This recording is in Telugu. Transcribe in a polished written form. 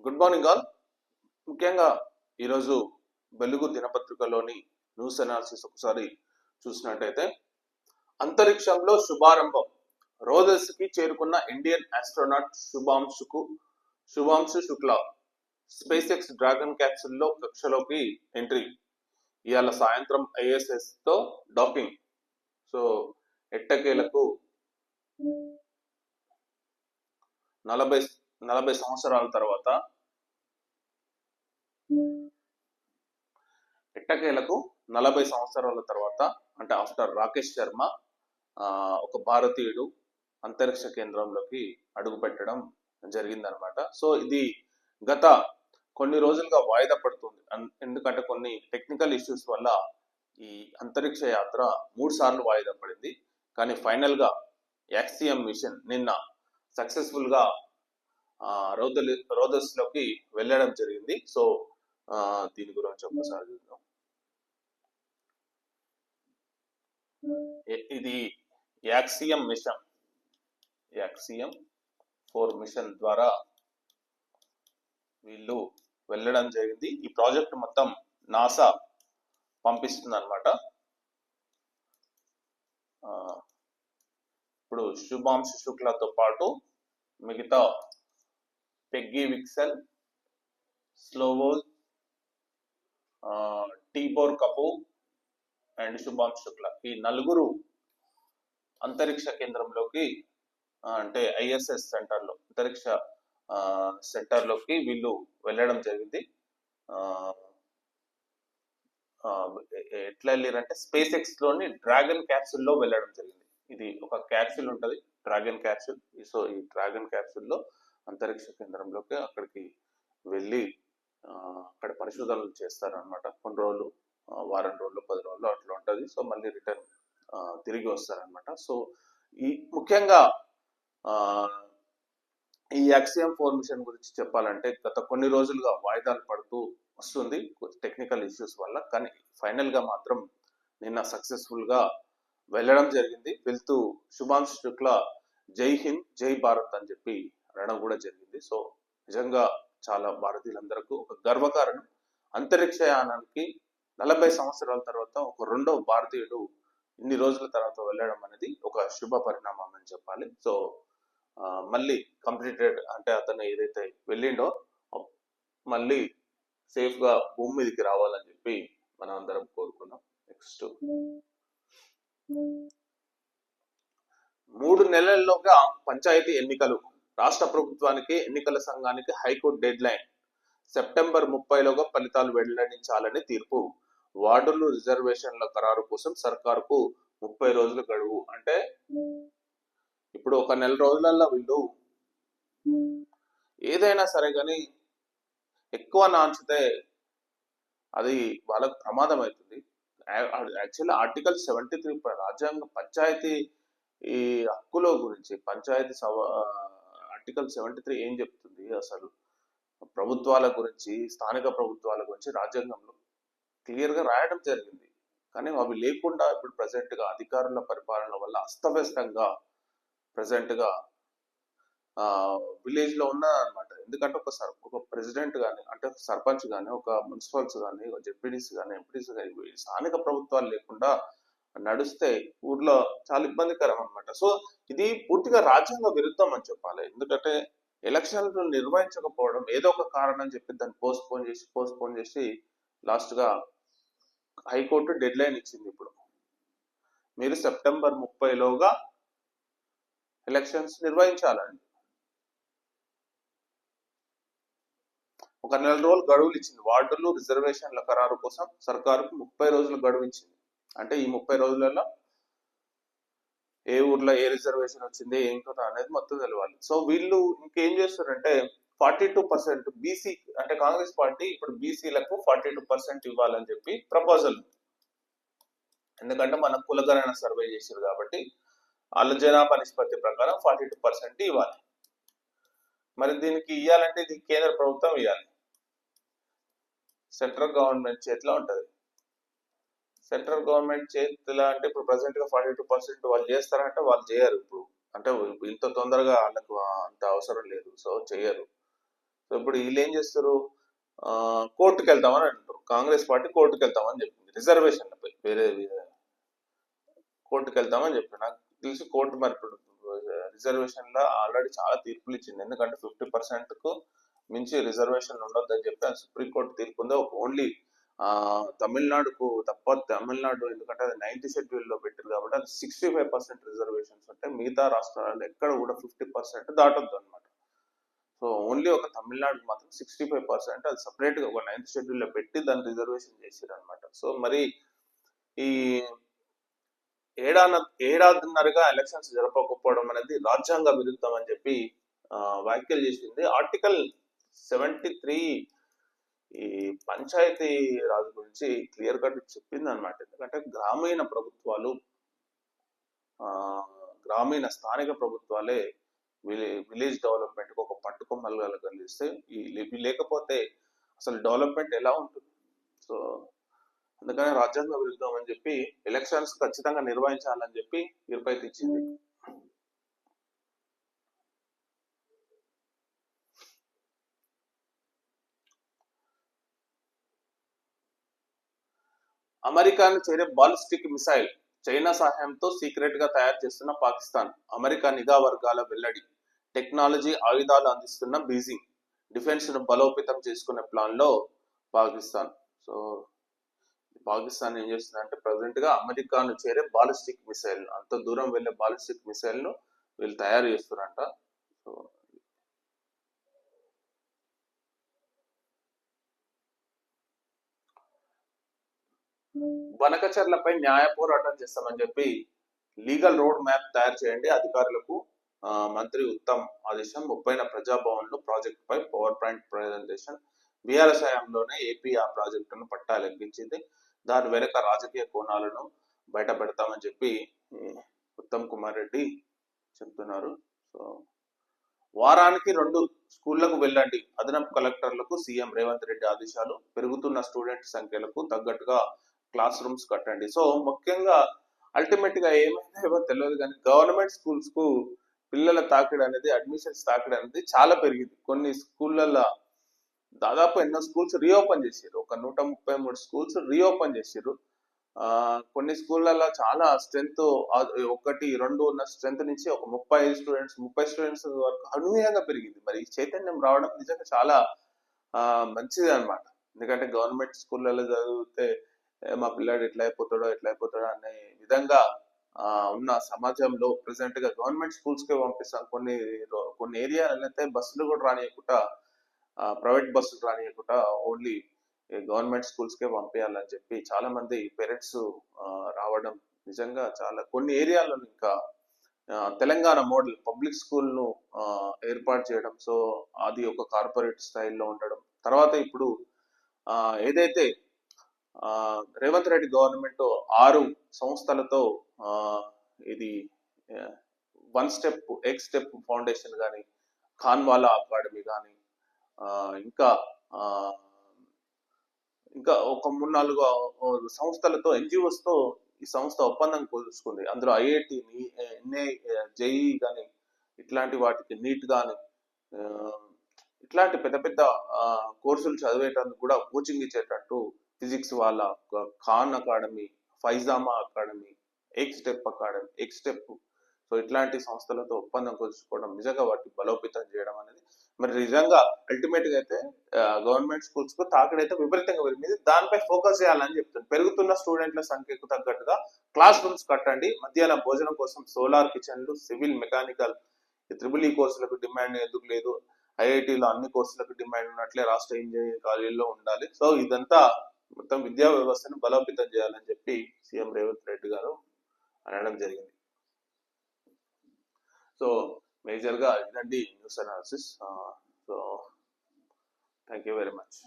Good morning all. ముఖ్యంగా ఈరోజు వెలుగు దినపత్రికలోని న్యూస్ అనాలిసిస్ ఒకసారి చూసినట్టయితే, అంతరిక్షంలో శుభారంభం, రోదస్కి చేరుకున్న Indian astronaut Shubhanshu Shukla SpaceX Dragon క్యాప్సూల్లో కక్షలోకి ఎంట్రీ. ఇవాళ సాయంత్రం ఐఎస్ఎస్ తో డాకింగ్. సో ఎట్టకేలకు 40 సంవత్సరాల తర్వాత ఎట్టకేలకు 40 సంవత్సరాల తర్వాత అంటే ఆఫ్టర్ రాకేష్ శర్మ ఒక భారతీయుడు అంతరిక్ష కేంద్రంలోకి అడుగు పెట్టడం జరిగిందనమాట. సో ఇది గత కొన్ని రోజులుగా వాయిదా పడుతుంది. ఎందుకంటే కొన్ని టెక్నికల్ ఇష్యూస్ వల్ల ఈ అంతరిక్ష యాత్ర 3 సార్లు వాయిదా పడింది. కానీ ఫైనల్ గా యాక్సియం మిషన్ నిన్న సక్సెస్ఫుల్ గా రోదస్ లోకి వెళ్ళడం జరిగింది. సో దీని గురించి ఒకసారి చూద్దాం. ఇది యాక్సియం 4 మిషన్ ద్వారా వీళ్ళు వెళ్ళడం జరిగింది. ఈ ప్రాజెక్ట్ మొత్తం నాసా పంపిస్తుంది అనమాట. ఇప్పుడు శుభాంశు శుక్లాతో పాటు మిగతా పెగ్గీ విక్సెల్, స్లోవోల్, టీబోర్ కపూర్ అండ్ శుభాంశు శుక్లా ఈ 4 అంతరిక్ష కేంద్రంలోకి అంటే ఐఎస్ఎస్ సెంటర్లో అంతరిక్ష సెంటర్లోకి వీళ్ళు వెళ్ళడం జరిగింది. ఎట్లా వెళ్ళారంటే స్పేస్ ఎక్స్ లోని డ్రాగన్ క్యాప్సూల్లో వెళ్ళడం జరిగింది. ఇది ఒక క్యాప్సూల్ ఉంటుంది, డ్రాగన్ క్యాప్సూల్. సో ఈ డ్రాగన్ క్యాప్సూల్లో అంతరిక్ష కేంద్రంలోకి అక్కడికి వెళ్ళి అక్కడ పరిశోధనలు చేస్తారనమాట. కొన్ని రోజులు, వారం రోజులు, 10 రోజులు అట్లా ఉంటుంది. సో మళ్ళీ రిటర్న్ తిరిగి వస్తారనమాట. సో ఈ ముఖ్యంగా ఈ యాక్సియం 4 మిషన్ గురించి చెప్పాలంటే గత కొన్ని రోజులుగా వాయిదాలు పడుతూ వస్తుంది టెక్నికల్ ఇష్యూస్ వల్ల. కానీ ఫైనల్ గా మాత్రం నిన్న సక్సెస్ఫుల్ గా వెళ్ళడం జరిగింది. వెళ్తూ శుభాంశు శుక్లా జై హింద్ జై భారత్ అని చెప్పి అనడం కూడా జరిగింది. సో నిజంగా చాలా భారతీయులందరికీ ఒక గర్వకారణం. అంతరిక్ష యానానికి 40 సంవత్సరాల తర్వాత ఒక 2వ భారతీయుడు ఇన్ని రోజుల తర్వాత వెళ్ళడం అనేది ఒక శుభ పరిణామం అని చెప్పాలి. సో మళ్ళీ కంప్లీటెడ్ అంటే అతను ఏదైతే వెళ్ళిండో మళ్ళీ సేఫ్ గా భూమి మీదకి రావాలని చెప్పి మనం అందరం కోరుకున్నాం. నెక్స్ట్ 3 నెలల్లోగా పంచాయతీ ఎన్నికలు. రాష్ట్ర ప్రభుత్వానికి ఎన్నికల సంఘానికి హైకోర్టు డెడ్ లైన్. సెప్టెంబర్ 30లోగా ఫలితాలు వెల్లడించాలని తీర్పు. వార్డులు రిజర్వేషన్ల ఖరారు కోసం సర్కారుకు 30 రోజుల గడువు. అంటే ఇప్పుడు ఒక నెల రోజులలో వీళ్ళు ఏదైనా సరే కానీ ఎక్కువ నాంచితే అది వాళ్ళకు ప్రమాదం అవుతుంది. యాక్చువల్లీ ఆర్టికల్ 73 రాజ్యాంగ పంచాయతీ ఈ హక్కుల గురించి పంచాయతీ ఆర్టికల్ 73 ఏం చెప్తుంది అసలు ప్రభుత్వాల గురించి, స్థానిక ప్రభుత్వాల గురించి రాజ్యాంగంలో క్లియర్ గా రాయడం జరిగింది. కానీ అవి లేకుండా ఇప్పుడు ప్రజెంట్ గా అధికారుల పరిపాలన వల్ల అస్తవ్యస్తంగా ప్రజెంట్ గా విలేజ్ లో ఉన్నదన్నమాట. ఎందుకంటే ఒక ప్రెసిడెంట్ కానీ అంటే సర్పంచ్ కానీ ఒక మున్సిపల్స్ కానీ జెడ్పీడీసీ కానీ ఎంపీడీసీ కానీ స్థానిక ప్రభుత్వాలు లేకుండా నడిస్తే ఊర్లో చాలా ఇబ్బందికరం అనమాట. సో ఇది పూర్తిగా రాజ్యాంగ విరుద్ధం అని చెప్పాలి. ఎందుకంటే ఎలక్షన్లు నిర్వహించకపోవడం ఏదో ఒక కారణం చెప్పి దాన్ని పోస్ట్పోన్ చేసి లాస్ట్ గా హైకోర్టు డెడ్ లైన్ ఇచ్చింది. ఇప్పుడు మీరు సెప్టెంబర్ 30లోగా ఎలక్షన్స్ నిర్వహించాలండి. ఒక నెల రోజులు గడువులు ఇచ్చింది. వార్డులు రిజర్వేషన్ల ఖరారు కోసం సర్కారుకు 30 రోజులు గడువు ఇచ్చింది. అంటే ఈ 30 రోజులలో ఏ ఊర్లో ఏ రిజర్వేషన్ వచ్చింది ఏం కదా అనేది మొత్తం తెలవాలి. సో వీళ్ళు ఇంకేం చేస్తారంటే 42% బీసీ అంటే కాంగ్రెస్ పార్టీ ఇప్పుడు బీసీలకు 42% ఇవ్వాలని చెప్పి ప్రపోజల్. ఎందుకంటే మనం కులగణన సర్వే చేశారు కాబట్టి వాళ్ళ జనాభా నిష్పత్తి ప్రకారం 42% ఇవ్వాలి. మరి దీనికి ఇవ్వాలంటే ఇది కేంద్ర ప్రభుత్వం ఇవ్వాలి, సెంట్రల్ గవర్నమెంట్ చేతిలో ఉంటుంది. సెంట్రల్ గవర్నమెంట్ చేతిలో అంటే ఇప్పుడు ప్రజెంట్ గా 42% వాళ్ళు చేస్తారంటే వాళ్ళు చేయరు. ఇప్పుడు అంటే ఇంత తొందరగా వాళ్ళకు అంత అవసరం లేదు, సో చేయరు. సో ఇప్పుడు వీళ్ళు ఏం చేస్తారు, కోర్టుకు వెళ్తామని అంటారు. కాంగ్రెస్ పార్టీ కోర్టుకు వెళ్తామని చెప్పింది రిజర్వేషన్లపై, వేరే కోర్టుకు వెళ్తామని చెప్పి నాకు తెలిసి కోర్టు మరి ఇప్పుడు రిజర్వేషన్ లో ఆల్రెడీ చాలా తీర్పులు ఇచ్చింది. ఎందుకంటే 50% మించి రిజర్వేషన్ ఉండొద్దని చెప్పి సుప్రీంకోర్టు తీర్పు ఉందో ఓన్లీ తమిళనాడుకు తప్ప, తమిళనాడు ఎందుకంటే అది 9th షెడ్యూల్లో పెట్టారు కాబట్టి అది 65% రిజర్వేషన్స్ ఉంటాయి. మిగతా రాష్ట్రాలలో ఎక్కడ కూడా 50% దాటొద్దు అనమాట. సో ఓన్లీ ఒక తమిళనాడు మాత్రం 65% అది సపరేట్ గా ఒక 9th షెడ్యూల్లో పెట్టి దాన్ని రిజర్వేషన్ చేశారు అనమాట. సో మరి ఈ ఏడాదిన్నరగా ఎలక్షన్స్ జరపకపోవడం అనేది రాజ్యాంగ విరుద్ధం అని చెప్పి వ్యాఖ్యలు చేసింది. ఆర్టికల్ 73 ఈ పంచాయతీ రాజు గురించి క్లియర్ కట్ చెప్పింది అనమాట. ఎందుకంటే గ్రామీణ ప్రభుత్వాలు, గ్రామీణ స్థానిక ప్రభుత్వాలే విలేజ్ డెవలప్మెంట్ కు ఒక పట్టుకొమ్మలుగా కలిగిస్తే ఇవి లేకపోతే అసలు డెవలప్మెంట్ ఎలా ఉంటుంది. సో అందుకని రాజ్యాంగ విరుద్ధం అని చెప్పి ఎలక్షన్స్ ఖచ్చితంగా నిర్వహించాలని చెప్పి తీర్పు ఇచ్చింది. అమెరికాను చేరే బాలిస్టిక్ మిసైల్ చైనా సహాయంతో సీక్రెట్ గా తయారు చేస్తున్న పాకిస్తాన్. అమెరికా నిఘా వర్గాల వెల్లడి. టెక్నాలజీ, ఆయుధాలు అందిస్తున్న బీజింగ్. డిఫెన్స్ ను బలోపేతం చేసుకునే ప్లాన్ లో పాకిస్తాన్. సో పాకిస్తాన్ ఏం చేస్తుంది అంటే ప్రజెంట్ గా అమెరికాను చేరే బాలిస్టిక్ మిసైల్, అంత దూరం వెళ్లే బాలిస్టిక్ మిసైల్ ను వీళ్ళు తయారు చేస్తున్నారంట. సో బనకచర్లపై న్యాయ పోరాటం చేస్తామని చెప్పి లీగల్ రోడ్ మ్యాప్ తయారు చేయండి అధికారులకు మంత్రి ఉత్తమ్ ఆదేశం. 30న ప్రజాభవన్ లో ప్రాజెక్ట్ పై పవర్ పాయింట్ ప్రజెంటేషన్. బీఆర్ఎస్ హయాంలోనే ఏపీ ఆ ప్రాజెక్టును పట్టాలెక్కించింది. దాని వెనుక రాజకీయ కోణాలను బయట పెడతామని చెప్పి ఉత్తమ్ కుమార్ రెడ్డి చెప్తున్నారు. సో వారానికి 2 స్కూళ్లకు వెళ్ళండి, అదనపు కలెక్టర్లకు సీఎం రేవంత్ రెడ్డి ఆదేశాలు. పెరుగుతున్న స్టూడెంట్ సంఖ్యలకు తగ్గట్టుగా క్లాస్ రూమ్స్ కట్టండి. సో ముఖ్యంగా అల్టిమేట్ గా ఏమైందో తెలియదు కానీ గవర్నమెంట్ స్కూల్స్ కు పిల్లల తాకిడి అనేది, అడ్మిషన్స్ తాకిడి అనేది చాలా పెరిగింది. కొన్ని స్కూళ్ళల్లో దాదాపు ఎన్నో స్కూల్స్ రీఓపెన్ చేసారు. ఒక 133 స్కూల్స్ రీఓపెన్ చేసారు. కొన్ని స్కూళ్ళల్లో చాలా స్ట్రెంత్ 1, 2 ఉన్న స్ట్రెంత్ నుంచి ఒక 30 స్టూడెంట్స్ వరకు అనూహ్యంగా పెరిగింది. మరి చైతన్యం రావడం నిజంగా చాలా మంచిది అనమాట. ఎందుకంటే గవర్నమెంట్ స్కూళ్ళలో చదివితే మా పిల్లాడు ఎట్లా అయిపోతాడో అనే విధంగా ఉన్న సమాజంలో ప్రెసెంట్ గా గవర్నమెంట్ స్కూల్స్ కే పంపిస్తాం. కొన్ని ఏరియాలలో అయితే బస్సులు కూడా రానియకుండా, ప్రైవేట్ బస్సులు రానియకుండా ఓన్లీ గవర్నమెంట్ స్కూల్స్ కే పంపించాలని చెప్పి చాలా మంది పేరెంట్స్ రావడం నిజంగా చాలా కొన్ని ఏరియాలో ఇంకా తెలంగాణ మోడల్ పబ్లిక్ స్కూల్ ను ఏర్పాటు చేయడం. సో అది ఒక కార్పొరేట్ స్టైల్లో ఉండడం. తర్వాత ఇప్పుడు ఏదైతే రేవంత్ రెడ్డి గవర్నమెంట్ 6 సంస్థలతో ఇది ఎక్స్ స్టెప్ ఫౌండేషన్ కానీ, ఖాన్వాలా అకాడమీ కానీ, ఇంకా ఒక 3-4 సంస్థలతో, ఎన్జిఓస్ తో ఈ సంస్థ ఒప్పందం కుదుర్చుకుంది. అందులో ఐఐటి, ఎన్ఐ, జేఈ కానీ, ఇట్లాంటి వాటికి నీట్ కానీ, ఇట్లాంటి పెద్ద పెద్ద కోర్సులు చదివేటందుకు కూడా కోచింగ్ ఇచ్చేటట్టు ఫిజిక్స్ వాళ్ళ ఖాన్ అకాడమీ, ఫైజామా అకాడమీ, ఎక్స్ స్టెప్ సో ఇట్లాంటి సంస్థలతో ఒప్పందం కుదుర్చుకోవడం, నిజంగా వాటిని బలోపేతం చేయడం అనేది మరి నిజంగా అల్టిమేట్ గా అయితే గవర్నమెంట్ స్కూల్స్ కు తాకిడైతే విపరీతంగా పెరిగింది. దానిపై ఫోకస్ చేయాలని చెప్తుంది. పెరుగుతున్న స్టూడెంట్ల సంఖ్యకు తగ్గట్టుగా క్లాస్ రూమ్స్ కట్టండి. మధ్యాహ్న భోజనం కోసం సోలార్ కిచెన్లు, సివిల్, మెకానికల్, త్రిబుల్ ఈ కోర్సులకు డిమాండ్ ఎందుకు లేదు? ఐఐటీలో అన్ని కోర్సులకు డిమాండ్ ఉన్నట్లే రాష్ట్ర ఇంజనీరింగ్ కాలేజీలో ఉండాలి. సో ఇదంతా మొత్తం విద్యా వ్యవస్థను బలోపేతం చేయాలని చెప్పి సీఎం రేవంత్ రెడ్డి గారు అనడం జరిగింది. సో మేజర్ గా ఇదండి news analysis. So thank you very much.